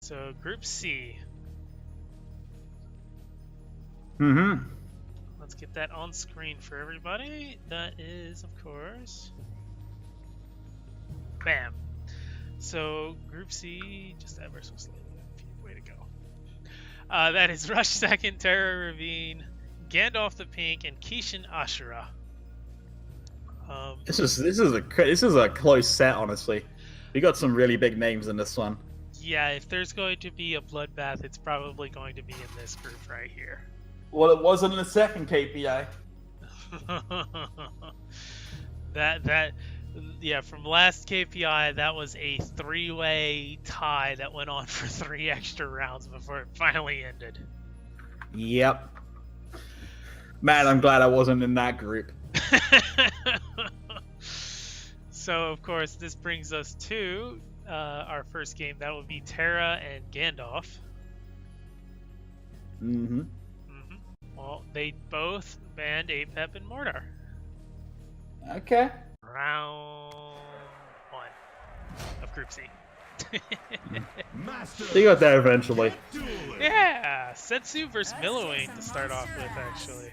So Group C. Mm-hmm. Let's get that on screen for everybody. That is, of course, bam. So Group C, just ever so slightly. Way to go. That is Rush second, Terra Ravine, Gandalf the Pink, and Kishin Ashura. This is a close set, honestly. We got some really big names in this one. Yeah, if there's going to be a bloodbath, it's probably going to be in this group right here. Well, it wasn't in the second KPI. Yeah, from last KPI, that was a three-way tie that went on for 3 extra rounds before it finally ended. Yep. Man, I'm glad I wasn't in that group. So, of course, this brings us to our first game. That would be Terra and Gandalf. Mm-hmm. Well, they both banned Apep and Mordor. Okay. Round 1 of Group C. They got there eventually. Yeah, Setsu versus Millowing to start off with, actually.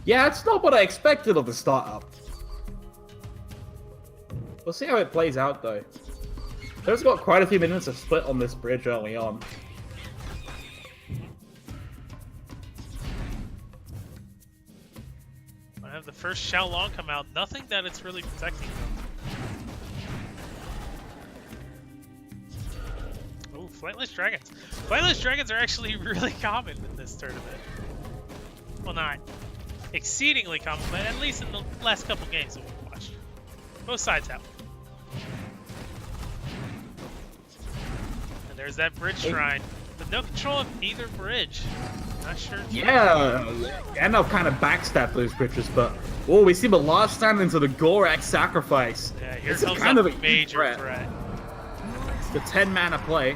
Yeah, it's not what I expected of the startup. We'll see how it plays out, though. There's got quite a few minutes of split on this bridge early on. I have the first Xiaolong come out. Nothing that it's really protecting them. Oh, Flightless Dragons. Flightless Dragons are actually really common in this tournament. Well, not exceedingly common, but at least in the last couple games that we've watched. Both sides have. And there's that bridge shrine. But no control of either bridge. Not sure. Yeah, Gandalf kind of backstabbed those bridges, but oh, we see the last stand into the Gorak sacrifice. Yeah, here This comes is kind of a major threat. The 10 mana play.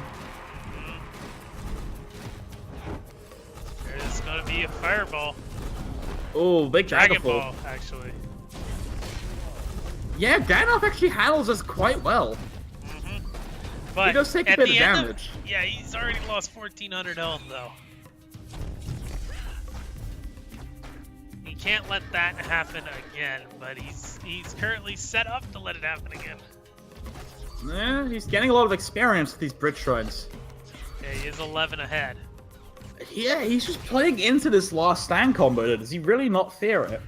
There's gonna be a fireball. Oh, big Dragon Daggerfall. Ball, actually. Yeah, Gandalf actually handles this quite well. But he does take a at bit the of end damage. Yeah, he's already lost 1,400 health, though. He can't let that happen again, but he's currently set up to let it happen again. Yeah, he's getting a lot of experience with these bridge shrines. Yeah, he is 11 ahead. Yeah, he's just playing into this last stand combo. Does he really not fear it?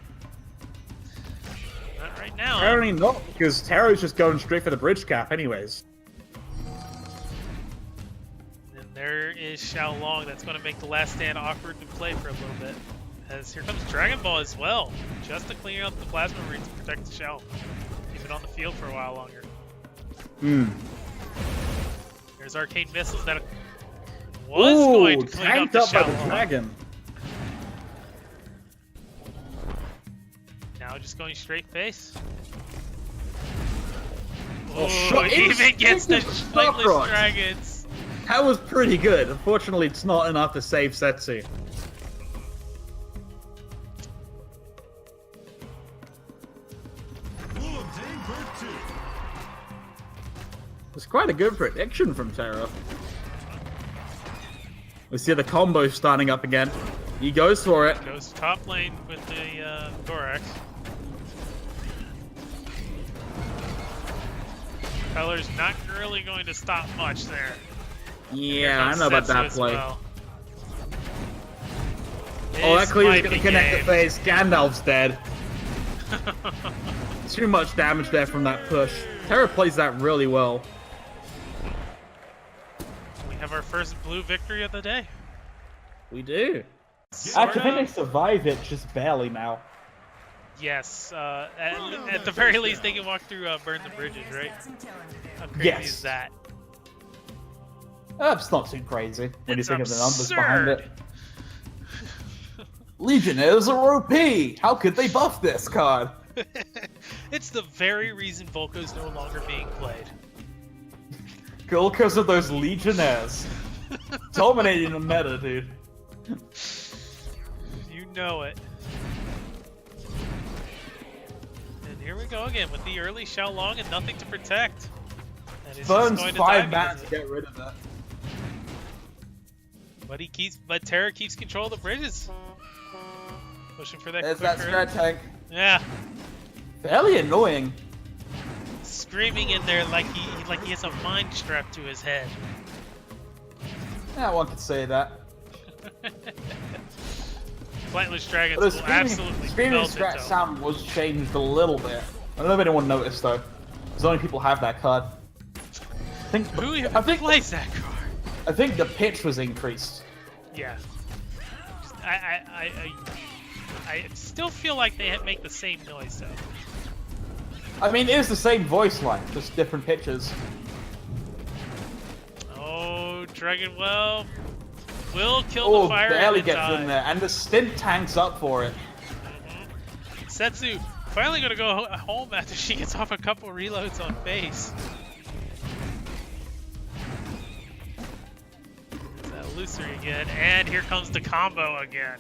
Not right now. Apparently not, because Terra's just going straight for the bridge cap anyways. And there is Xiaolong. That's going to make the last stand awkward to play for a little bit. As here comes Dragon Ball as well, just to clean up the Plasma Marines to protect the shell. Keep it on the field for a while longer. There's Arcane Missiles that was going to clean up the tanked up by Xiaolong. the dragon. Now just going straight face. Oh, shot even gets the Shock Flightless Rocks. Dragons. That was pretty good. Unfortunately, it's not enough to save Setsu. It's quite a good prediction from Terra. We see the combo starting up again. He goes for it. Goes top lane with the Gorax. Peller's not really going to stop much there. Yeah, I know about that Setsu as play. well. Oh, that This clear's might gonna be connect the game. face. Gandalf's dead. Too much damage there from that push. Terra plays that really well. We have our first blue victory of the day. We do. Sorta. Actually, I think they survive it just barely now. Yes, at the very least they can walk through Burn the Bridges, right? How crazy Yes. is that? That's not too crazy when It's you think of the numbers absurd. behind it. Legionnaires are OP! How could they buff this card? It's the very reason Volko's no longer being played. Cool, because of those Legionnaires. Dominating the meta, dude. You know it. And here we go again with the early Xiaolong and nothing to protect. And It's just Burns going to 5 die mana because to of get rid of that. But Terra keeps control of the bridges. Pushing for that There's quicker. that Scratch Tank. Yeah. Fairly annoying. Screaming in there like he has a mind strapped to his head. Yeah, one could say that. Flightless Dragons But will the absolutely screaming melt Scratch it, though. sound was changed a little bit. I don't know if anyone noticed though. Because only people have that card. Who plays that card? I think the pitch was increased. Yeah. I still feel like they make the same noise, though. I mean, it is the same voice line, just different pitches. Oh, Dragonwell will kill the fire barely in gets time. in there, and the stint tanks up for it. Setsu finally gonna go home after she gets off a couple reloads on base. There's that illusory again, and here comes the combo again.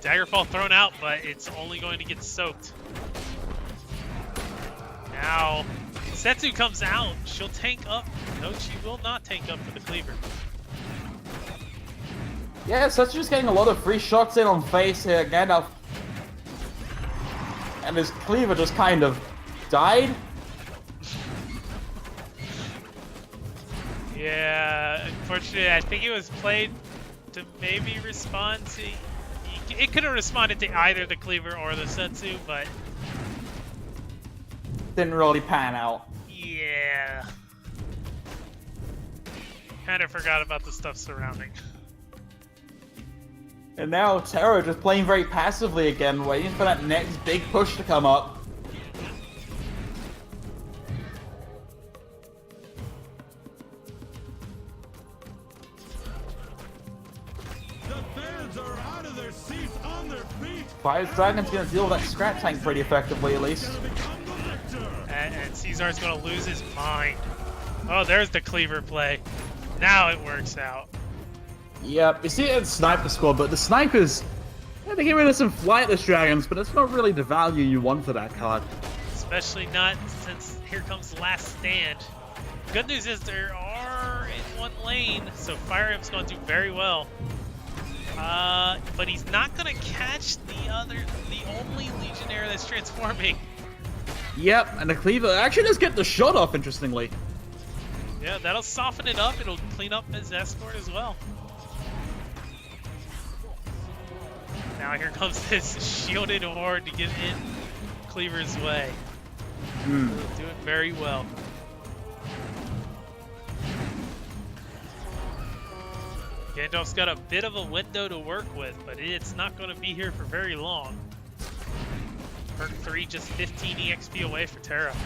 Daggerfall thrown out, but it's only going to get soaked. Now, Setsu comes out. She'll tank up. No, she will not tank up for the cleaver. Yeah, Setsu's just getting a lot of free shots in on face here. Gandalf. And his cleaver just kind of died. Yeah, unfortunately, I think it was played to maybe respond to... It could have responded to either the cleaver or the Setsu, but... Didn't really pan out. Yeah. Kind of forgot about the stuff surrounding. And now Terra just playing very passively again, waiting for that next big push to come up. Fire's Dragon's gonna deal with that Scratch Tank pretty effectively, at least. And Caesar's gonna lose his mind. Oh, there's the cleaver play. Now it works out. Yep, you see it in Sniper Squad, but the Snipers, yeah, they get rid of some Flightless Dragons, but it's not really the value you want for that card. Especially not since here comes the last stand. Good news is there are in one lane, so Fire Imp's gonna do very well. But he's not gonna catch the only Legionnaire that's transforming. Yep, and the Cleaver actually does get the shot off, interestingly. Yeah, that'll soften it up. It'll clean up his escort as well. Now here comes this shielded horde to get in Cleaver's way. Doing very well. Gandalf's got a bit of a window to work with, but it's not going to be here for very long. Perk 3 just 15 EXP away for Terra.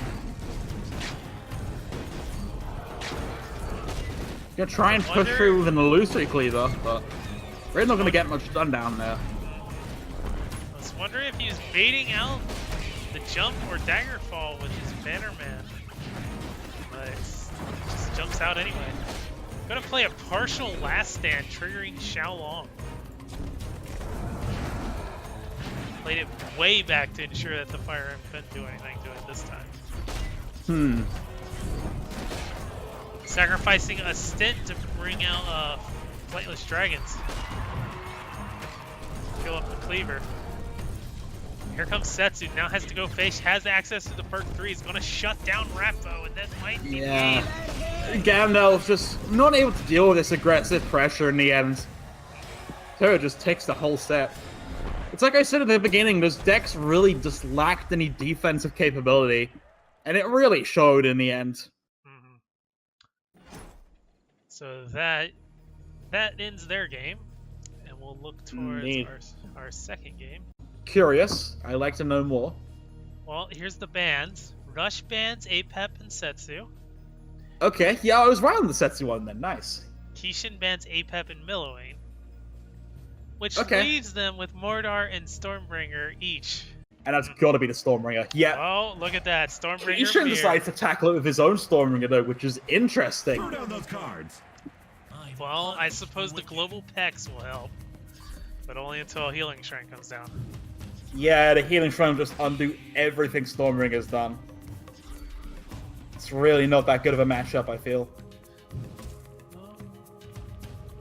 Gonna try and push through with an illusory cleaver, but we're not gonna get much done down there. I was wondering if he was baiting out the jump or Daggerfall with his Bannerman, but it just jumps out anyway. Gonna play a partial last stand, triggering Xiaolong. Played it way back to ensure that the Fire Imp couldn't do anything to it this time. Sacrificing a stint to bring out Flightless Dragons. Kill up the cleaver. Here comes Setsu, now has to go face, has access to the perk 3, is gonna shut down Rappo, and that might be yeah. Gandalf just not able to deal with this aggressive pressure in the end. Terra just takes the whole set. It's like I said at the beginning, those decks really just lacked any defensive capability, and it really showed in the end. So that ends their game, and we'll look towards our second game. Curious, I'd like to know more. Well, here's the bands. Rush bans Apep and Setsu. Okay, yeah, I was right on the Setsu one then, nice. Kishin bans Apep and Millowing, which leaves them with Mordar and Stormbringer each. And that's gotta be the Stormbringer, yeah. Oh, look at that, Stormbringer. Kishin decides to tackle it with his own Stormbringer though, which is interesting. Throw down those cards. Well, I suppose the global Pex will help, but only until a Healing Shrine comes down. Yeah, the healing shrine will just undo everything Stormbringer has done. It's really not that good of a matchup, I feel.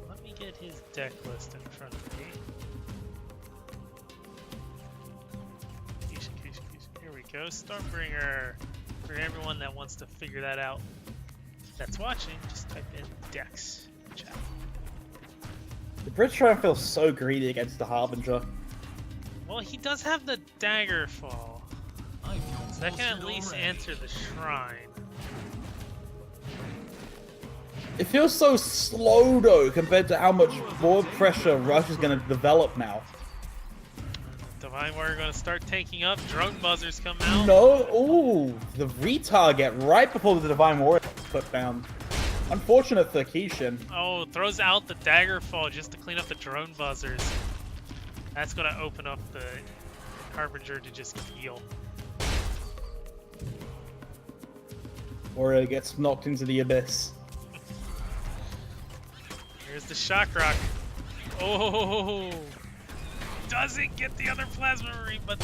Let me get his deck list in front of me. Here we go, Stormbringer. For everyone that wants to figure that out that's watching, just type in decks in the chat. The Bridge Shrine feels so greedy against the Harbinger. Well, he does have the Daggerfall, so that can at least answer the Shrine. It feels so slow though, compared to how much more pressure Rush is going to develop now. Divine Warrior going to start taking up. Drone buzzers come out. No, ooh, the retarget right before the Divine Warrior is put down. Unfortunate for Kishin. Oh, throws out the Daggerfall just to clean up the drone buzzers. That's going to open up the Harbinger to just heal. Warrior gets knocked into the abyss. Here's the Shock Rock. Oh, doesn't get the other Plasma Marine, but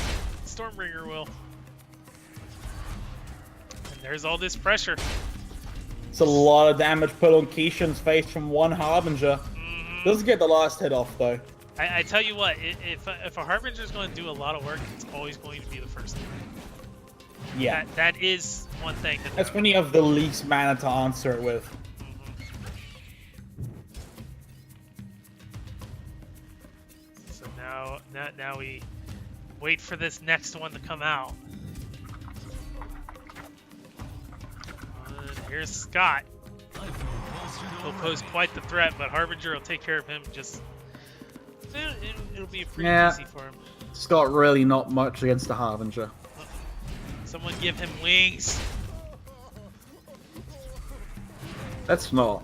Stormbringer will. And there's all this pressure. It's a lot of damage put on Kishin's face from one Harbinger. Doesn't get the last hit off though. I tell you what, if a Harbinger is going to do a lot of work, it's always going to be the first one. Yeah. That is one thing. That's when you have the least mana to answer it with. So now we wait for this next one to come out. Here's Scott. He'll pose quite the threat, but Harbinger will take care of him. Just it'll be pretty easy for him. Scott really not much against the Harbinger. Someone give him wings. That's not.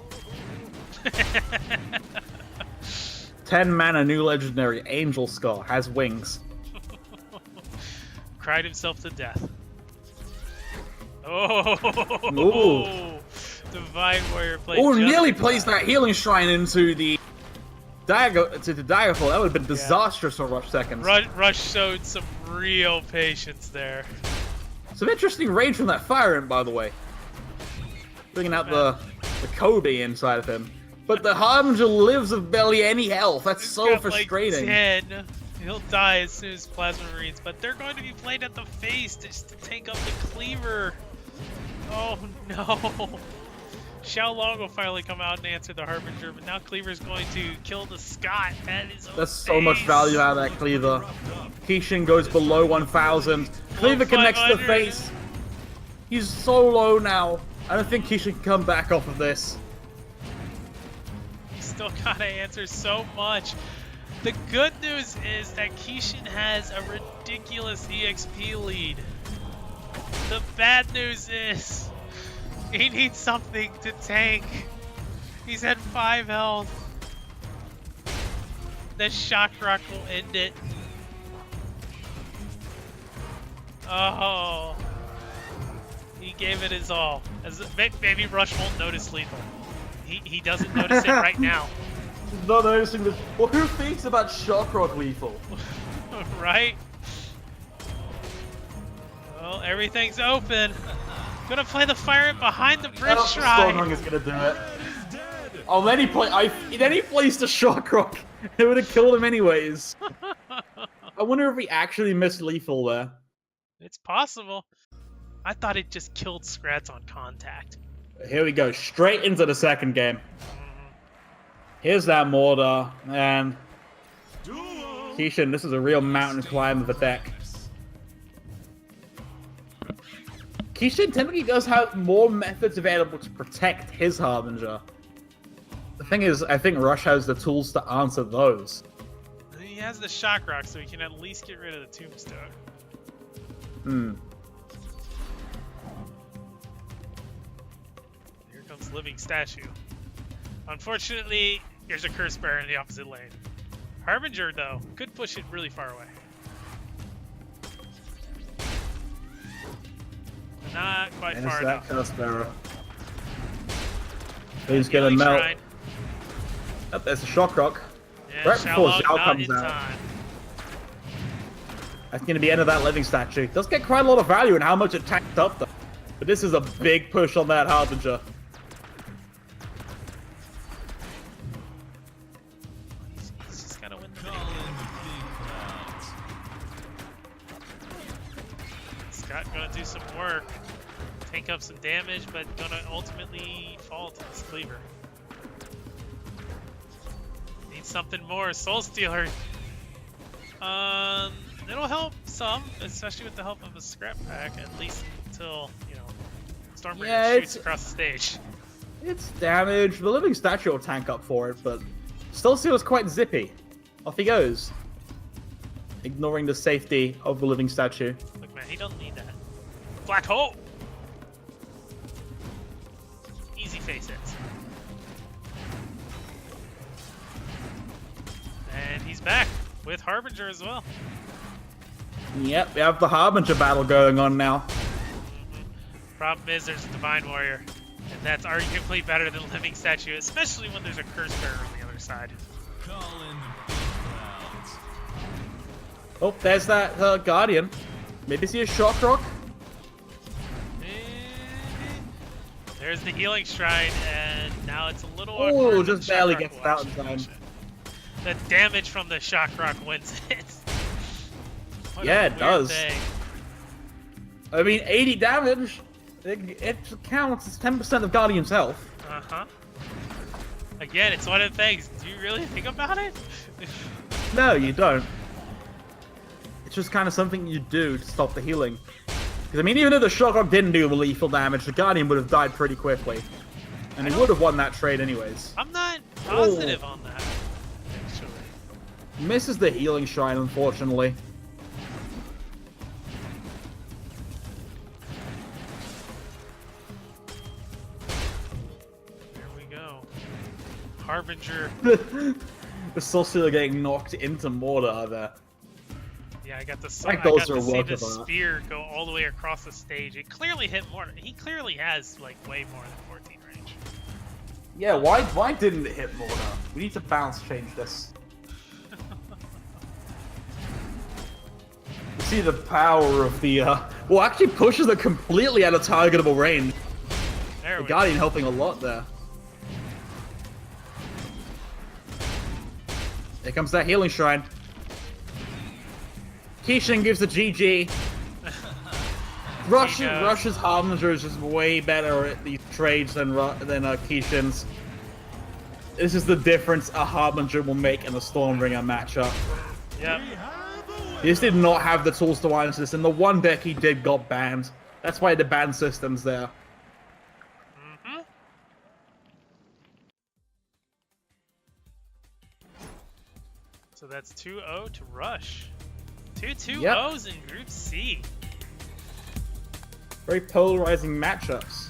10 mana new legendary Angel Skull has wings. Cried himself to death. Oh, ooh. Divine Warrior plays. Oh, nearly placed that healing shrine into the Daggerfall. That would have been disastrous for Rush seconds. Rush showed some real patience there. Some interesting range from that Fire Imp, by the way. Bringing out the Kobe inside of him. But the Harbinger lives with barely any health. That's so frustrating. Like 10. He'll die as soon as Plasma Marines, but they're going to be played at the face just to take up the Cleaver. Oh no. Xiao Long will finally come out and answer the Harbinger, but now Cleaver's going to kill the Scott. That's so much value out of that Cleaver. Kishin goes below 1,000. Cleaver connects to the face. He's so low now. I don't think Kishin can come back off of this. Still gotta answer so much. The good news is that Kishin has a ridiculous EXP lead. The bad news is he needs something to tank. He's at 5 health. The Shock Rock will end it. Oh. He gave it his all. Maybe Rush won't notice lethal. He doesn't notice it right now. He's not noticing this. Well, who thinks about Shock Rock lethal? Right? Well, everything's open. Gonna play the Fire Imp behind the Bridge Shrine. Stormbringer is gonna do it. Oh, then he placed the Shock Rock. It would have killed him anyways. I wonder if he actually missed lethal there. It's possible. I thought it just killed Scrats on contact. Here we go, straight into the second game. Here's that mortar, and Kishin, this is a real mountain climb of a deck. Kishin typically does have more methods available to protect his Harbinger. The thing is, I think Rush has the tools to answer those. He has the Shock Rock, so he can at least get rid of the Tombstone. Here comes Living Statue. Unfortunately, there's a Curse Bearer in the opposite lane. Harbinger, though, could push it really far away. Not quite far enough. Curse Bearer. He's gonna melt. Oh, there's a Shock Rock. Yeah, right before Xiao not comes in out. time. That's going to be the end of that living statue. Does get quite a lot of value in how much it tanked up, though. But this is a big push on that Harbinger. He's just gotta win the video. Scott gonna do some work, tank up some damage, but gonna ultimately fall to this cleaver. Needs something more. Soul Stealer. It'll help some, especially with the help of a scrap pack, at least until, you know, Stormbringer shoots across the stage. It's damage. The living statue will tank up for it, but Soul Stealer's quite zippy. Off he goes. Ignoring the safety of the living statue. Look, man, he doesn't need that. Black hole! Easy face it. And he's back with Harbinger as well. Yep, we have the Harbinger battle going on now. Problem is there's a Divine Warrior, and that's arguably better than Living Statue, especially when there's a Curse Bearer on the other side. Oh, there's that Guardian. Maybe see a Shock Rock? There's the Healing Shrine, and now it's a little Oh, awkward. just barely gets it out in time. The damage from the Shock Rock wins it. Yeah, it does. I mean, 80 damage. It counts as 10% of Guardian's health. Uh-huh. Again, it's one of the things. Do you really think about it? No, you don't. It's just kind of something you do to stop the healing. Because, I mean, even if the Shock Rock didn't do lethal damage, the Guardian would have died pretty quickly. And he would have won that trade anyways. I'm not positive on that, actually. Misses the Healing Shrine, unfortunately. There we go. Harbinger. The Soul Stealer getting knocked into mortar there. Yeah, I got to see the spear go all the way across the stage. It clearly hit mortar. He clearly has like way more than 14 range. Yeah, why didn't it hit mortar? We need to balance change this. You see the power of the well, actually pushes it completely out of targetable range. The Guardian helping a lot there. Here comes that Healing Shrine. Kishin gives the GG. Rush's Harbinger is just way better at these trades than Kishin's. This is the difference a Harbinger will make in a Stormbringer matchup. Yep. He just did not have the tools to answer this, and the one deck he did got banned. That's why the ban system's there. So that's 2-0 to Rush. 2-2-0s in Group C. Very polarizing matchups.